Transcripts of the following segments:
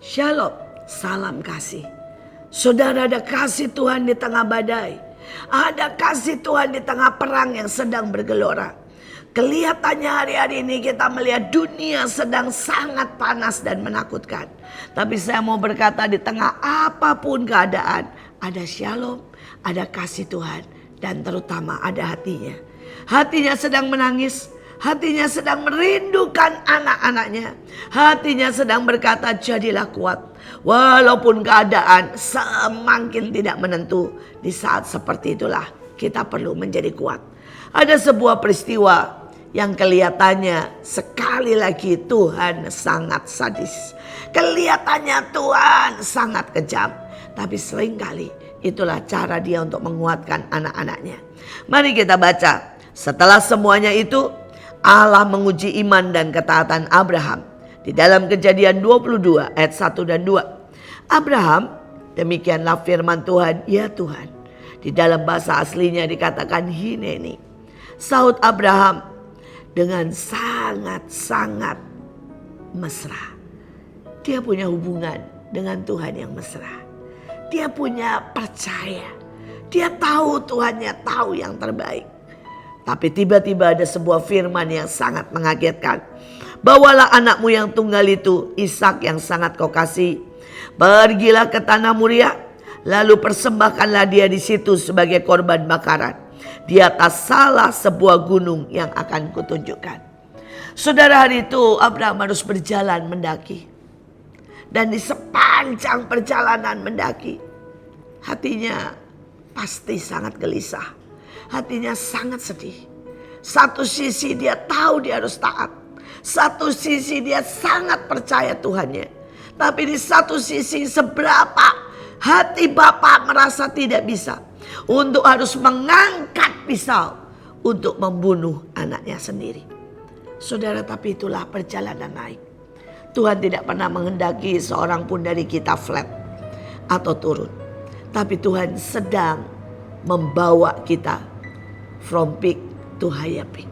Shalom, salam kasih. Saudara, ada kasih Tuhan di tengah badai. Ada kasih Tuhan di tengah perang yang sedang bergelora. Kelihatannya hari-hari ini kita melihat dunia sedang sangat panas dan menakutkan. Tapi saya mau berkata, di tengah apapun keadaan, ada shalom, ada kasih Tuhan, dan terutama ada hatinya. Hatinya sedang menangis. Hatinya sedang merindukan anak-anaknya. Hatinya sedang berkata, jadilah kuat. Walaupun keadaan semakin tidak menentu. Di saat seperti itulah kita perlu menjadi kuat. Ada sebuah peristiwa yang kelihatannya sekali lagi Tuhan sangat sadis. Kelihatannya Tuhan sangat kejam. Tapi seringkali itulah cara dia untuk menguatkan anak-anaknya. Mari kita baca. Setelah semuanya itu, Allah menguji iman dan ketaatan Abraham. Di dalam Kejadian 22 ayat 1 dan 2. Abraham, demikianlah firman Tuhan, ya Tuhan. Di dalam bahasa aslinya dikatakan Hineni. Sahut Abraham dengan sangat-sangat mesra. Dia punya hubungan dengan Tuhan yang mesra. Dia punya percaya. Dia tahu Tuhannya tahu yang terbaik. Tapi tiba-tiba ada sebuah firman yang sangat mengagetkan. Bawalah anakmu yang tunggal itu, Ishak yang sangat kau kasih. Pergilah ke tanah Moria, lalu persembahkanlah dia di situ sebagai korban bakaran. Di atas salah sebuah gunung yang akan kutunjukkan. Saudara, hari itu Abraham harus berjalan mendaki. Dan di sepanjang perjalanan mendaki, hatinya pasti sangat gelisah. Hatinya sangat sedih. Satu sisi dia tahu dia harus taat. Satu sisi dia sangat percaya Tuhannya. Tapi di satu sisi seberapa hati Bapak merasa tidak bisa. Untuk harus mengangkat pisau untuk membunuh anaknya sendiri. Saudara, tapi itulah perjalanan naik. Tuhan tidak pernah menghendaki seorang pun dari kita flat atau turun. Tapi Tuhan sedang membawa kita from peak to higher peak.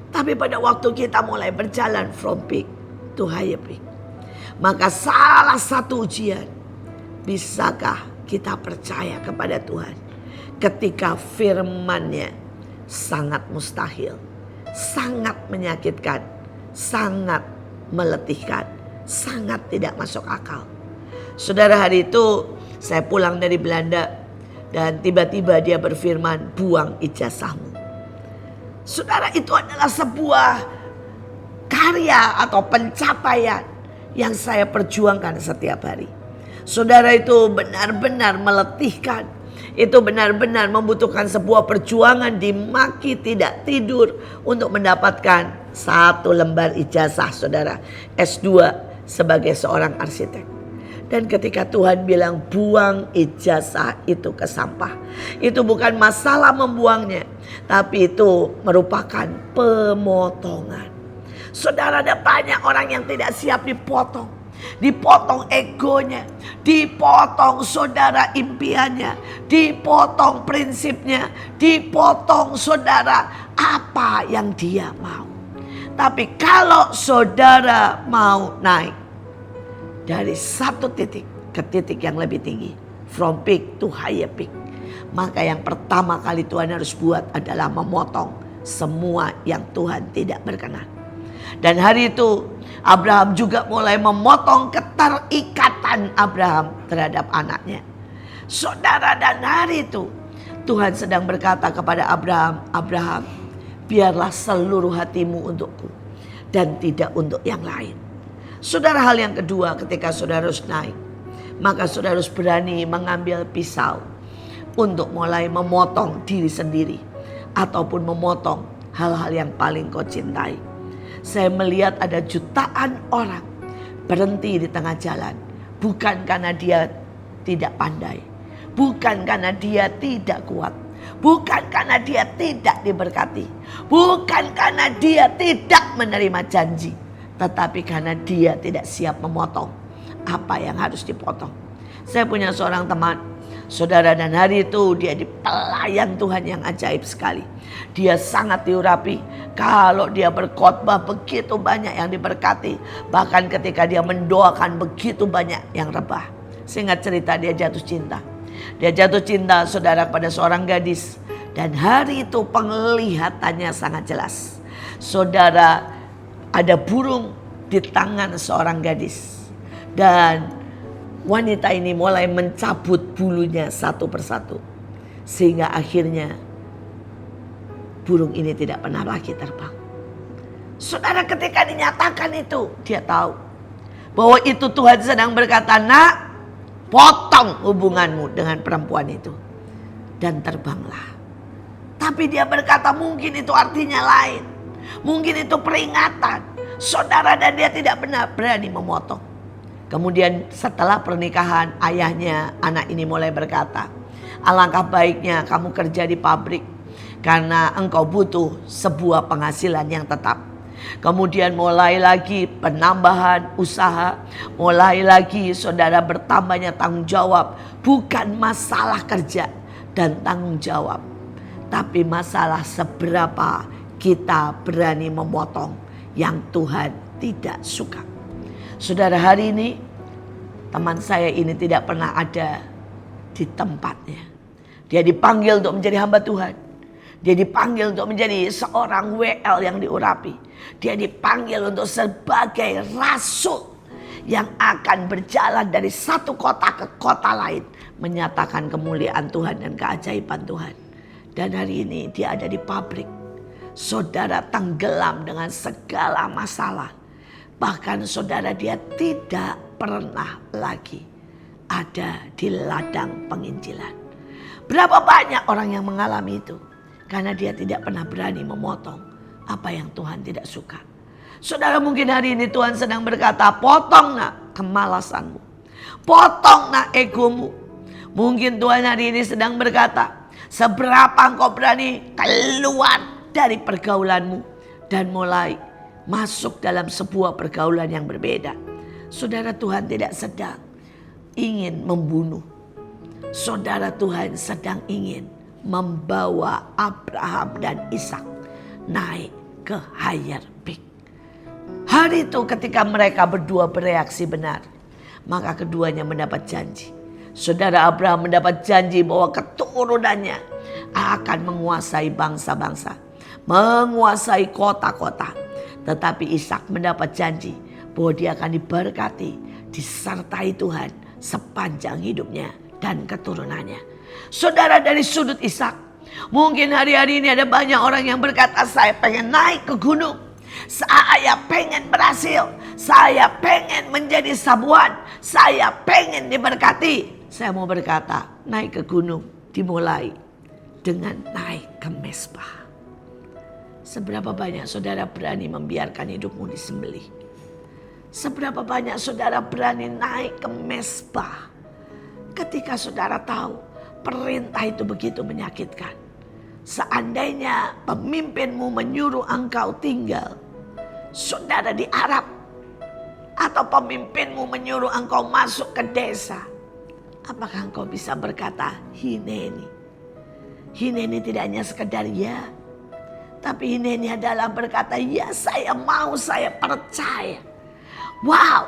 Tapi pada waktu kita mulai berjalan from peak to higher peak, maka salah satu ujian, bisakah kita percaya kepada Tuhan ketika firman-Nya sangat mustahil, sangat menyakitkan, sangat meletihkan, sangat tidak masuk akal. Saudara, hari itu saya pulang dari Belanda. Dan tiba-tiba dia berfirman, buang ijazahmu. Saudara, itu adalah sebuah karya atau pencapaian yang saya perjuangkan setiap hari. Saudara, itu benar-benar meletihkan. Itu benar-benar membutuhkan sebuah perjuangan, dimaki tidak tidur untuk mendapatkan satu lembar ijazah, saudara, S2 sebagai seorang arsitek. Dan ketika Tuhan bilang buang ijazah itu ke sampah, itu bukan masalah membuangnya, tapi itu merupakan pemotongan. Saudara, ada banyak orang yang tidak siap dipotong. Dipotong egonya, dipotong saudara impiannya, dipotong prinsipnya, dipotong saudara apa yang dia mau. Tapi kalau saudara mau naik dari satu titik ke titik yang lebih tinggi, from peak to higher peak, maka yang pertama kali Tuhan harus buat adalah memotong semua yang Tuhan tidak berkenan. Dan hari itu Abraham juga mulai memotong keterikatan Abraham terhadap anaknya. Saudara, dan hari itu Tuhan sedang berkata kepada Abraham, Abraham, biarlah seluruh hatimu untukku dan tidak untuk yang lain. Saudara, hal yang kedua, ketika saudara harus naik, maka saudara harus berani mengambil pisau untuk mulai memotong diri sendiri ataupun memotong hal-hal yang paling kau cintai. Saya melihat ada jutaan orang berhenti di tengah jalan, bukan karena dia tidak pandai, bukan karena dia tidak kuat, bukan karena dia tidak diberkati, bukan karena dia tidak menerima janji, tetapi karena dia tidak siap memotong apa yang harus dipotong. Saya punya seorang teman, Saudara, dan hari itu dia di pelayan Tuhan yang ajaib sekali. Dia sangat diurapi. Kalau dia berkhotbah begitu banyak yang diberkati. Bahkan ketika dia mendoakan begitu banyak yang rebah. Singkat cerita, dia jatuh cinta. Dia jatuh cinta, saudara, pada seorang gadis. Dan hari itu penglihatannya sangat jelas. Saudara, ada burung di tangan seorang gadis. Dan wanita ini mulai mencabut bulunya satu persatu. Sehingga akhirnya burung ini tidak pernah lagi terbang. Saudara, ketika dinyatakan itu, dia tahu bahwa itu Tuhan sedang berkata, nak, potong hubunganmu dengan perempuan itu. Dan terbanglah. Tapi dia berkata mungkin itu artinya lain. Mungkin itu peringatan. Saudara, dan dia tidak benar berani memotong. Kemudian setelah pernikahan, ayahnya anak ini mulai berkata, alangkah baiknya kamu kerja di pabrik. Karena engkau butuh sebuah penghasilan yang tetap. Kemudian mulai lagi penambahan usaha. Mulai lagi saudara bertambahnya tanggung jawab. Bukan masalah kerja dan tanggung jawab. Tapi masalah seberapa kita berani memotong yang Tuhan tidak suka. Saudara, hari ini teman saya ini tidak pernah ada di tempatnya. Dia dipanggil untuk menjadi hamba Tuhan. Dia dipanggil untuk menjadi seorang WL yang diurapi. Dia dipanggil untuk sebagai rasul yang akan berjalan dari satu kota ke kota lain. Menyatakan kemuliaan Tuhan dan keajaiban Tuhan. Dan hari ini dia ada di pabrik. Saudara, tenggelam dengan segala masalah. Bahkan saudara, dia tidak pernah lagi ada di ladang penginjilan. Berapa banyak orang yang mengalami itu. Karena dia tidak pernah berani memotong apa yang Tuhan tidak suka. Saudara, mungkin hari ini Tuhan sedang berkata, potong nak kemalasanmu. Potong nak egomu. Mungkin Tuhan hari ini sedang berkata, seberapa engkau berani keluar dari pergaulanmu. Dan mulai masuk dalam sebuah pergaulan yang berbeda. Saudara, Tuhan tidak sedang ingin membunuh. Saudara, Tuhan sedang ingin membawa Abraham dan Ishak naik ke higher peak. Hari itu ketika mereka berdua bereaksi benar, maka keduanya mendapat janji. Saudara, Abraham mendapat janji bahwa keturunannya akan menguasai bangsa-bangsa, menguasai kota-kota. Tetapi Ishak mendapat janji bahwa dia akan diberkati, disertai Tuhan sepanjang hidupnya dan keturunannya. Saudara, dari sudut Ishak, mungkin hari-hari ini ada banyak orang yang berkata, saya pengen naik ke gunung. Saya pengen berhasil. Saya pengen menjadi sabuan. Saya pengen diberkati. Saya mau berkata, naik ke gunung dimulai dengan naik ke Mezbah. Seberapa banyak saudara berani membiarkan hidupmu disembelih? Seberapa banyak saudara berani naik ke Mezbah ketika saudara tahu perintah itu begitu menyakitkan? Seandainya pemimpinmu menyuruh engkau tinggal, saudara, di Arab, atau pemimpinmu menyuruh engkau masuk ke desa, apakah engkau bisa berkata Hineni? Hineni tidak hanya sekedar ya, tapi Hineni adalah berkata, ya saya mau, saya percaya. Wow,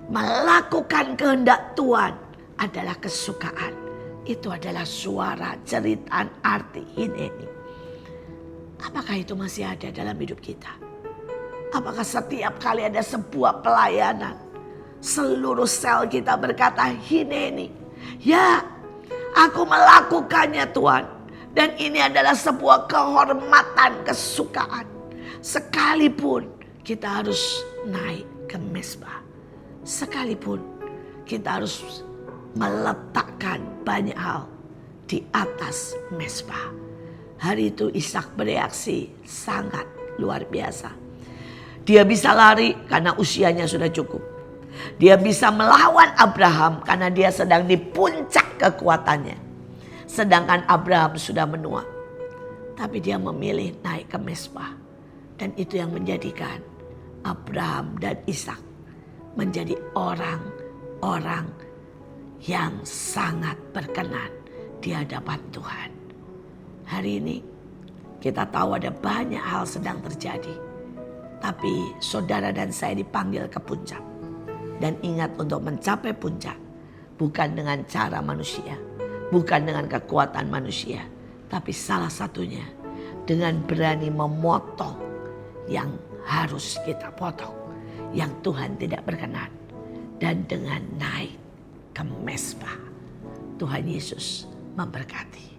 melakukan kehendak Tuhan adalah kesukaan. Itu adalah suara, jeritan, arti Hineni. Apakah itu masih ada dalam hidup kita? Apakah setiap kali ada sebuah pelayanan, seluruh sel kita berkata Hineni? Ya, aku melakukannya Tuhan. Dan ini adalah sebuah kehormatan, kesukaan. Sekalipun kita harus naik ke Mezbah. Sekalipun kita harus meletakkan banyak hal di atas Mezbah. Hari itu Ishak bereaksi sangat luar biasa. Dia bisa lari karena usianya sudah cukup. Dia bisa melawan Abraham karena dia sedang di puncak kekuatannya. Sedangkan Abraham sudah menua. Tapi dia memilih naik ke Mezbah. Dan itu yang menjadikan Abraham dan Ishak menjadi orang-orang yang sangat berkenan di hadapan Tuhan. Hari ini kita tahu ada banyak hal sedang terjadi. Tapi saudara dan saya dipanggil ke puncak. Dan ingat, untuk mencapai puncak bukan dengan cara manusia, bukan dengan kekuatan manusia, tapi salah satunya dengan berani memotong yang harus kita potong, yang Tuhan tidak berkenan, dan dengan naik ke Mesbah. Tuhan Yesus memberkati.